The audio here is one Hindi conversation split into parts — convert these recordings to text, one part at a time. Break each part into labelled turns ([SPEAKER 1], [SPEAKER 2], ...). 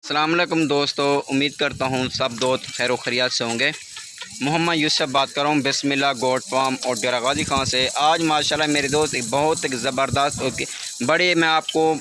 [SPEAKER 1] अस्सलाम वालेकुम दोस्तों, उम्मीद करता हूँ सब दोस्त खैर खैरियत से होंगे। मोहम्मद यूसुफ बात कर रहा हूँ बिस्मिल्लाह गोट फार्म और डेरा गाजी खां से। आज माशाल्लाह मेरे दोस्त एक बहुत ज़बरदस्त और बड़ी मैं आपको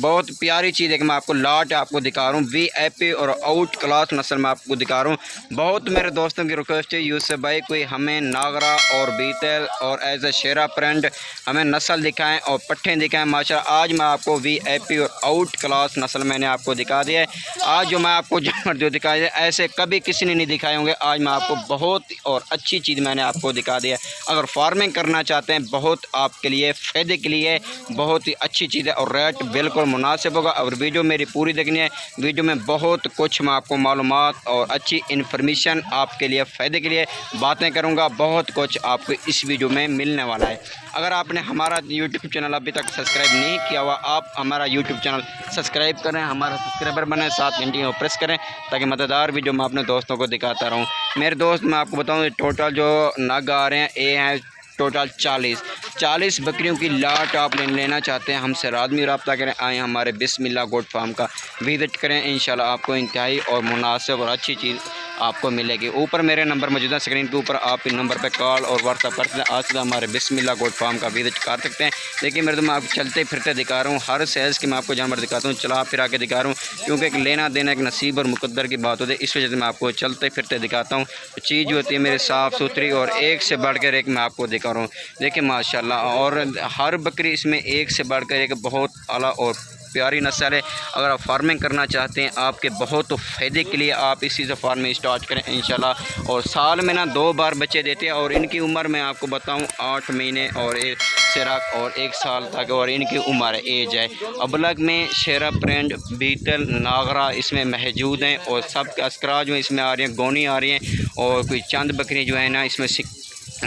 [SPEAKER 1] बहुत प्यारी चीज़ है कि मैं आपको लाट आपको दिखा रहा हूँ। वीआईपी और आउट क्लास नस्ल में आपको दिखा रहा हूँ। बहुत मेरे दोस्तों की रिक्वेस्ट है यूसुफ भाई कोई हमें नागरा और बीतल और एज ए शेरा प्रिंट हमें नस्ल दिखाएं और पट्ठे दिखाएं। माशाल्लाह आज मैं आपको वीआईपी और आउट क्लास नस्ल मैंने आपको दिखा दिया है। आज जो मैं आपको जानवर जो दिखाए है ऐसे कभी किसी ने नहीं दिखाए होंगे। आज मैं आपको बहुत और अच्छी चीज़ मैंने आपको दिखा दिया है। अगर फार्मिंग करना चाहते हैं बहुत आपके लिए फ़ायदे के लिए बहुत ही अच्छी चीज़ है और रेट बिल्कुल मुनासिब होगा। और वीडियो मेरी पूरी देखनी है। वीडियो में बहुत कुछ मैं आपको मालूमात और अच्छी इन्फॉर्मेशन आपके लिए फ़ायदे के लिए बातें करूंगा। बहुत कुछ आपको इस वीडियो में मिलने वाला है। अगर आपने हमारा यूट्यूब चैनल अभी तक सब्सक्राइब नहीं किया हुआ, आप हमारा यूट्यूब चैनल सब्सक्राइब करें, हमारा सब्सक्राइबर बने, साथ घंटी को प्रेस करें ताकि मज़ेदार वीडियो मैं अपने दोस्तों को दिखाता रहूँ। मेरे दोस्त मैं आपको बताऊँ टोटल जो नग आ रहे हैं ये हैं टोटल 40 बकरियों की लाट आप लेना चाहते हैं हमसे आदमी रब्ता करें। आए हमारे बिस्मिल्लाह गोट फार्म का विजिट करें। इंशाल्लाह आपको इंतहाई और मुनासिब और अच्छी चीज़ आपको मिलेगी। ऊपर मेरे नंबर मौजूद है स्क्रीन के ऊपर, आप इन नंबर पर कॉल और व्हाट्सअप कर सकते हैं। आज से हमारे बिस्मिल्लाह गोट फार्म का विजिट कर सकते हैं। देखिए मेरे तो मैं आपको चलते फिरते दिखा रहा हूँ, हर साइज़ के मैं आपको जानवर दिखाता हूँ, चला फिरा के दिखा रहा हूँ क्योंकि एक लेना देना एक नसीब और मुकद्दर की बात होती है। इस वजह से मैं आपको चलते फिरते दिखाता हूँ। चीज़ जो होती है मेरी साफ़ सुथरी और एक से बढ़कर एक मैं आपको दिखा रहा हूँ। देखिए माशाल्लाह, और हर बकरी इसमें एक से बढ़कर एक बहुत आला और प्यारी नस्ल है। अगर आप फार्मिंग करना चाहते हैं आपके बहुत फ़ायदे के लिए आप इसी से फार्मिंग स्टार्ट करें इंशाल्लाह। और साल में ना 2 बार बच्चे देते हैं और इनकी उम्र मैं आपको बताऊं 8 महीने और एक सिराक और 1 साल तक और इनकी उम्र एज है। अबलग में शेरा प्रिंट बीतल नागरा इसमें मौजूद हैं और सब अस्करा जो इसमें आ रही हैं, गोनी आ रही हैं और कोई चंद बकरी जो है ना इसमें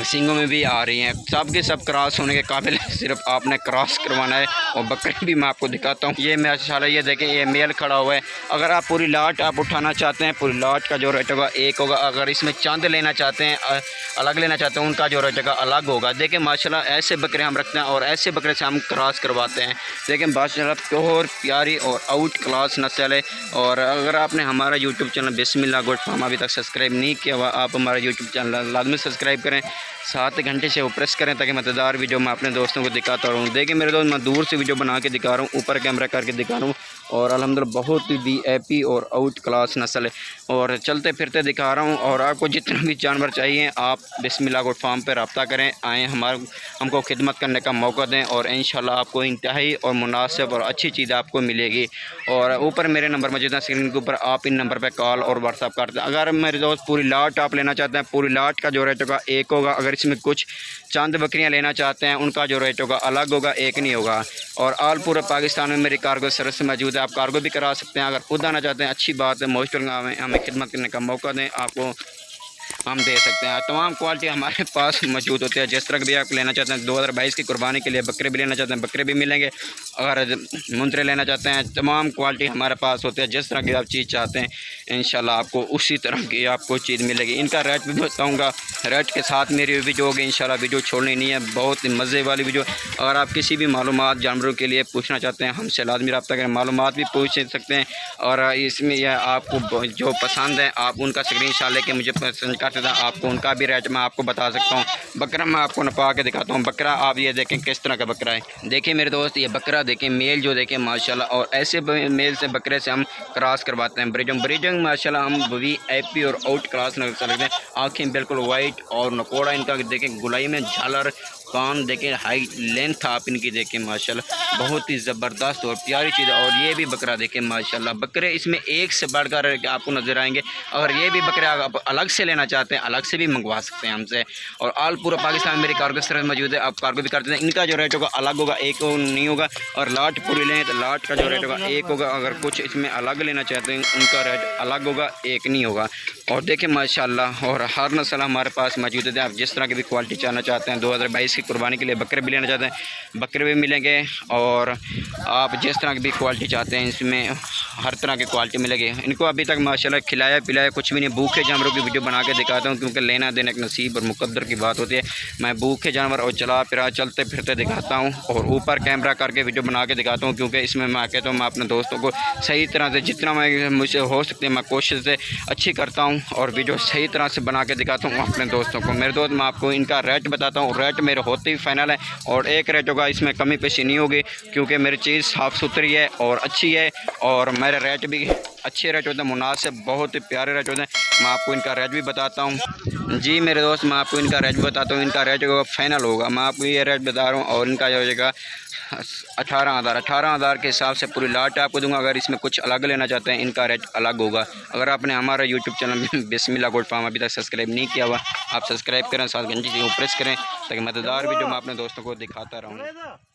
[SPEAKER 1] सिंगों में भी आ रही हैं। सब के सब क्रॉस होने के काबिल है, सिर्फ आपने क्रॉस करवाना है। और बकरी भी मैं आपको दिखाता हूँ। ये माशाल्लाह ये देखें ये मेल खड़ा हुआ है। अगर आप पूरी लाट आप उठाना चाहते हैं पूरी लाट का जो रेट होगा एक होगा। अगर इसमें चंद लेना चाहते हैं अलग लेना चाहते हैं उनका जो रेट होगा अलग होगा। देखें माशाल्लाह ऐसे बकरे हम रखते हैं और ऐसे बकरे से हम क्रॉस करवाते हैं। देखें माशाल्लाह प्योर प्यारी और आउट क्लास नस्ल है। और अगर आपने हमारा यूट्यूब चैनल बिस्मिल्लाह गोट फार्म अभी तक सब्सक्राइब नहीं किया हुआ, आप हमारा यूट्यूब चैनल लाजमी सब्सक्राइब करें, 7 घंटे से वो प्रेस करें ताकि मज़ेदार वीडियो मैं अपने दोस्तों को दिखाता रहूँ। देखिए मेरे दोस्त मैं दूर से वीडियो बना के दिखा रहा हूँ, ऊपर कैमरा करके दिखा रहा हूँ और अल्हम्दुलिल्लाह बहुत ही वीआईपी और आउट क्लास नस्ल है। और चलते फिरते दिखा रहा हूँ। और आपको जितना भी जानवर चाहिए आप बिस्मिल्लाह गोट फार्म पर रब्ता करें, आएँ हमको खिदमत करने का मौका दें और इंशाल्लाह आपको इंतहाई और मुनासिब और अच्छी चीज़ आपको मिलेगी। और ऊपर मेरे नंबर मौजूद है स्क्रीन के ऊपर, आप इन नंबर पर कॉल और व्हाट्सअप करते हैं। अगर मेरे दोस्त पूरी लाट आप लेना चाहते हैं पूरी लाट का जो रेट होगा एक होगा। अगर इसमें कुछ चंद बकरियां लेना चाहते हैं उनका जो रेट होगा अलग होगा, एक नहीं होगा। और ऑल पूरे पाकिस्तान में मेरी कार्गो सर्विस मौजूद है, आप कार्गो भी करा सकते हैं। अगर खुद आना चाहते हैं अच्छी बात है, मोस्ट हमें खिदमत करने का मौका दें, आपको हम दे सकते हैं। तमाम क्वालिटी हमारे पास मौजूद होती है। जिस तरह भी आप लेना चाहते हैं 2022 की कुर्बानी के लिए बकरे भी लेना चाहते हैं बकरे भी मिलेंगे। अगर मुंतरे लेना चाहते हैं तमाम क्वालिटी हमारे पास होती है। जिस तरह की आप चीज़ चाहते हैं इंशाल्लाह आपको उसी तरह की आपको चीज़ मिलेगी। इनका रेट भी बताऊँगा, रेट के साथ मेरी वीडियो होगी इंशाल्लाह। वीडियो छोड़नी नहीं है, बहुत ही मज़े वाली वीडियो। अगर आप किसी भी मालूमात जानवरों के लिए पूछना चाहते हैं हमसे लाजमी रब्ता करें, मालूमात भी पूछ सकते हैं। और इसमें यह आपको जो पसंद है आप उनका स्क्रीनशॉट लेके मुझे पसंद करते थे, आपको उनका भी रेट मैं आपको बता सकता हूँ। बकरा मैं आपको नपा के दिखाता हूँ। बकरा आप ये देखें किस तरह का बकरा है। देखिए मेरे दोस्त ये बकरा देखें मेल जो देखें माशाल्लाह। और ऐसे मेल से बकरे से हम क्रॉस करवाते हैं ब्रीडिंग माशाल्लाह हम वीआईपी और आउट क्लास कर सकते हैं। आँखें बिल्कुल वाइट और नकोड़ा इनका देखें, गुलाई में झालर, कान देखें, हाई लेंथ आप इनकी देखें माशाल्लाह बहुत ही ज़बरदस्त और प्यारी चीज़ है। और ये भी बकरा देखें माशाल्लाह, बकरे इसमें एक से बढ़कर आपको नज़र आएंगे। अगर ये भी बकरे आप अलग से लेना चाहते हैं अलग से भी मंगवा सकते हैं हमसे। और ऑल पूरा पाकिस्तान में मेरी कार्गो सर्विस मौजूद है, आप कार्गो भी करते हैं। इनका जो रेट होगा अलग होगा, एक नहीं होगा। और लाट पूरी लें तो लाट का जो रेट होगा एक होगा। अगर कुछ इसमें अलग लेना चाहते हैं उनका रेट अलग होगा, एक नहीं होगा। और देखें माशाल्लाह और हर नस्ल हमारे पास मौजूद है। आप जिस तरह की भी क्वालिटी चाहना चाहते हैं 2022 इसकी कुर्बानी के लिए बकरे भी लेना चाहते हैं बकरे भी मिलेंगे। और आप जिस तरह की भी क्वालिटी चाहते हैं इसमें हर तरह की क्वालिटी मिलेगी। इनको अभी तक माशाल्लाह खिलाया पिलाया कुछ भी नहीं। भूखे जानवरों की वीडियो बना के दिखाता हूँ क्योंकि लेना देना एक नसीब और मुकद्दर की बात होती है। मैं भूखे जानवर और चला फिरा चलते फिरते दिखाता हूँ और ऊपर कैमरा करके वीडियो बना के दिखाता हूँ क्योंकि इसमें मैं कहता हूँ मैं अपने दोस्तों को सही तरह से जितना मैं मुझसे हो सकती है मैं कोशिश से अच्छी करता हूँ और वीडियो सही तरह से बना के दिखाता हूँ अपने दोस्तों को। मेरे दोस्त मैं आपको इनका रेट बताता हूँ। रेट मेरे होते ही फाइनल है और एक रेट होगा, इसमें कमी पेशी नहीं होगी क्योंकि मेरी चीज़ साफ़ सुथरी है और अच्छी है और मेरे रेट भी अच्छे रेट होते हैं, मुनासिब बहुत ही प्यारे रेट होते हैं। मैं आपको इनका रेट भी बताता हूँ। जी मेरे दोस्त मैं आपको इनका रेट बताता हूँ। इनका रेट होगा फाइनल होगा, मैं आपको ये रेट बता रहा हूँ और इनका जो होगा 18,000 के हिसाब से पूरी लाट आपको दूंगा। अगर इसमें कुछ अलग लेना चाहते हैं इनका रेट अलग होगा। अगर आपने हमारा यूट्यूब चैनल बिस्मिल्लाह गोट फार्म अभी तक सब्सक्राइब नहीं किया हुआ आप सब्सक्राइब करें, साथ घंटी से प्रेस करें ताकि मज़ेदार वीडियो मैं अपने दोस्तों को दिखाता रहूँ।